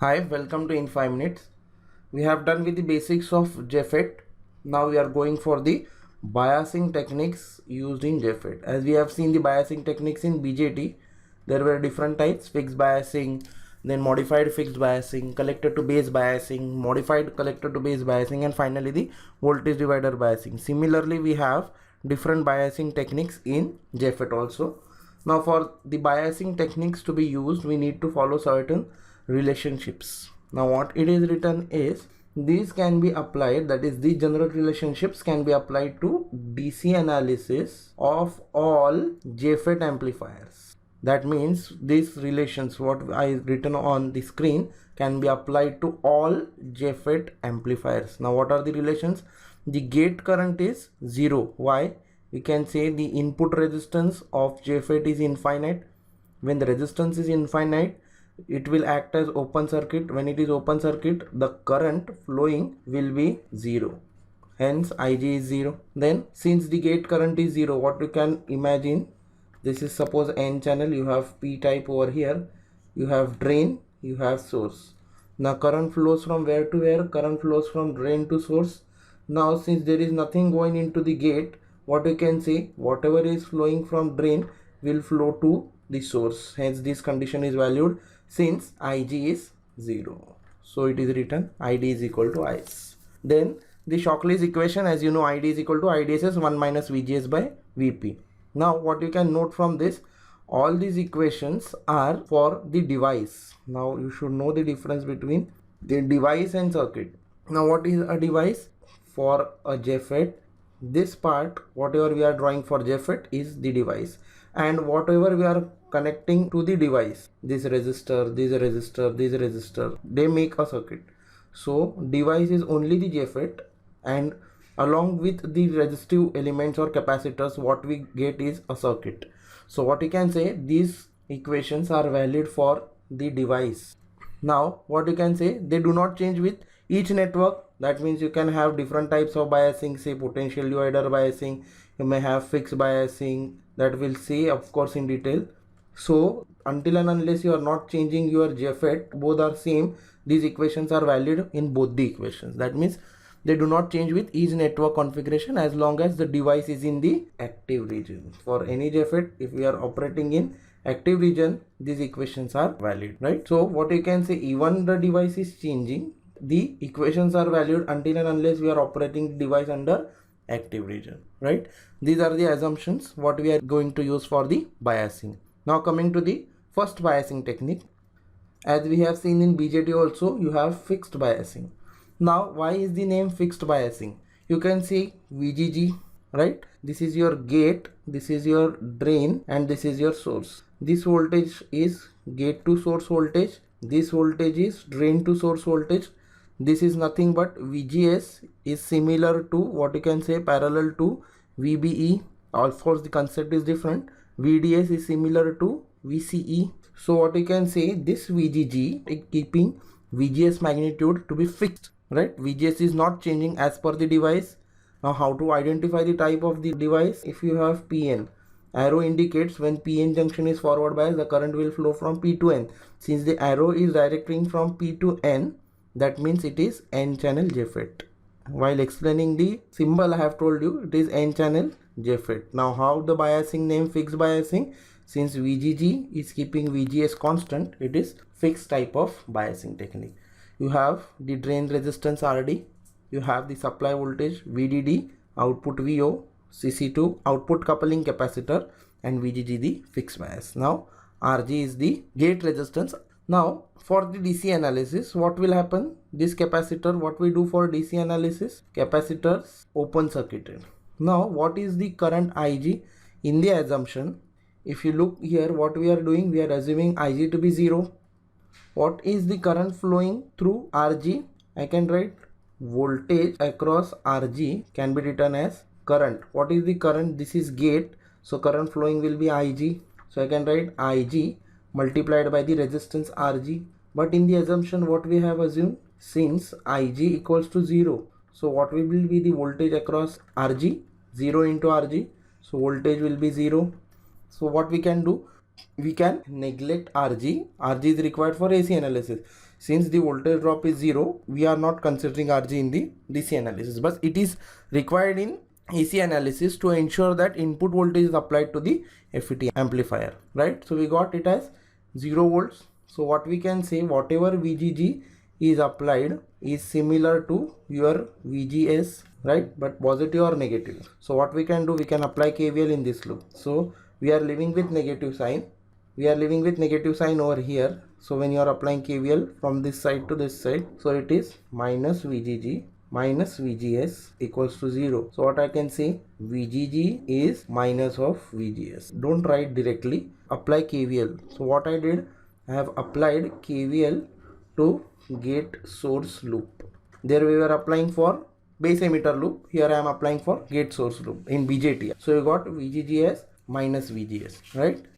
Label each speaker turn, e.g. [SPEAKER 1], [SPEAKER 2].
[SPEAKER 1] Hi, welcome to In 5 Minutes. We have done with the basics of JFET. Now we are going for the biasing techniques used in JFET. As we have seen the biasing techniques in BJT, there were different types: fixed biasing, then modified fixed biasing, collector to base biasing, modified collector to base biasing, and finally the voltage divider biasing. Similarly, we have different biasing techniques in JFET also. Now for the biasing techniques to be used, we need to follow certain relationships. Now what it is written is, these can be applied, that is the general relationships can be applied to DC analysis of all JFET amplifiers. That means these relations what I written on the screen can be applied to all JFET amplifiers. Now what are the relations? The gate current is 0. Why? We can say the input resistance of JFET is infinite. When the resistance is infinite, it will act as open circuit. When it is open circuit, the current flowing will be 0. Hence Ig is 0. Then since the gate current is 0, what you can imagine, this is suppose N channel, you have P type over here, you have drain, you have source. Now current flows from where to where? Current flows from drain to source. Now since there is nothing going into the gate, what you can say, whatever is flowing from drain will flow to the source. Hence this condition is valued since Ig is 0. So it is written Id is equal to Is. Then the Shockley's equation, as you know, Id is equal to IDSS 1 minus VGS by Vp. Now what you can note from this, all these equations are for the device. Now you should know the difference between the device and circuit. Now what is a device? For a JFET, this part whatever we are drawing for JFET is the device, and whatever we are connecting to the device, this resistor, this resistor, this resistor, they make a circuit. So device is only the JFET, and along with the resistive elements or capacitors, what we get is a circuit. So what you can say, these equations are valid for the device. Now what you can say, they do not change with each network. That means you can have different types of biasing, say potential divider biasing, you may have fixed biasing, that we'll see of course in detail. So until and unless you are not changing your JFET, both are same, these equations are valid in both the equations. That means they do not change with each network configuration as long as the device is in the active region. For any JFET, if we are operating in active region, these equations are valid, right? So what you can say, even the device is changing, the equations are valid until and unless we are operating the device under active region, right? These are the assumptions what we are going to use for the biasing. Now coming to the first biasing technique, as we have seen in BJT also, you have fixed biasing. Now why is the name fixed biasing? You can see VGG, right? This is your gate, this is your drain, and this is your source. This voltage is gate to source voltage, this voltage is drain to source voltage. This is nothing but VGS is similar to what you can say parallel to VBE. Of course the concept is different. VDS is similar to VCE. So what you can say, this VGG is keeping VGS magnitude to be fixed, right? VGS is not changing as per the device. Now how to identify the type of the device? If you have PN, arrow indicates when PN junction is forward bias, the current will flow from P to N. Since the arrow is directing from P to N, that means it is N channel JFET. While explaining the symbol, I have told you it is N channel JFET. Now how the biasing name fixed biasing? Since VGG is keeping VGS constant, it is fixed type of biasing technique. You have the drain resistance RD, you have the supply voltage VDD, output VO, CC2 output coupling capacitor, and VGG the fixed bias. Now RG is the gate resistance. Now for the DC analysis, what will happen? This capacitor, what we do for DC analysis? Capacitors open circuited. Now what is the current Ig? In the assumption, if you look here, what we are doing, we are assuming Ig to be 0. What is the current flowing through RG? I can write voltage across RG can be written as current. What is the current? This is gate, so current flowing will be Ig. So I can write Ig multiplied by the resistance RG. But in the assumption, what we have assumed, since Ig equals to 0, so what will be the voltage across RG? 0 into RG, so voltage will be 0. So what we can do, we can neglect RG. RG is required for AC analysis. since the voltage drop is 0, we are not considering RG in the DC analysis, but it is required in AC analysis to ensure that input voltage is applied to the FET amplifier, right? So we got it as 0 volts. So what we can say, whatever VGG is applied is similar to your VGS, right? But positive or negative. So what we can do, we can apply KVL in this loop. So we are living with negative sign. We are living with negative sign over here. So when you are applying KVL from this side to this side, so it is minus VGG minus VGS equals to 0. So what I can say, VGG is minus of VGS. Don't write directly, apply KVL. So what I did, I have applied KVL to gate source loop. There we were applying for base emitter loop. Here I am applying for gate source loop in BJT. So you got VGG as minus VGS, right?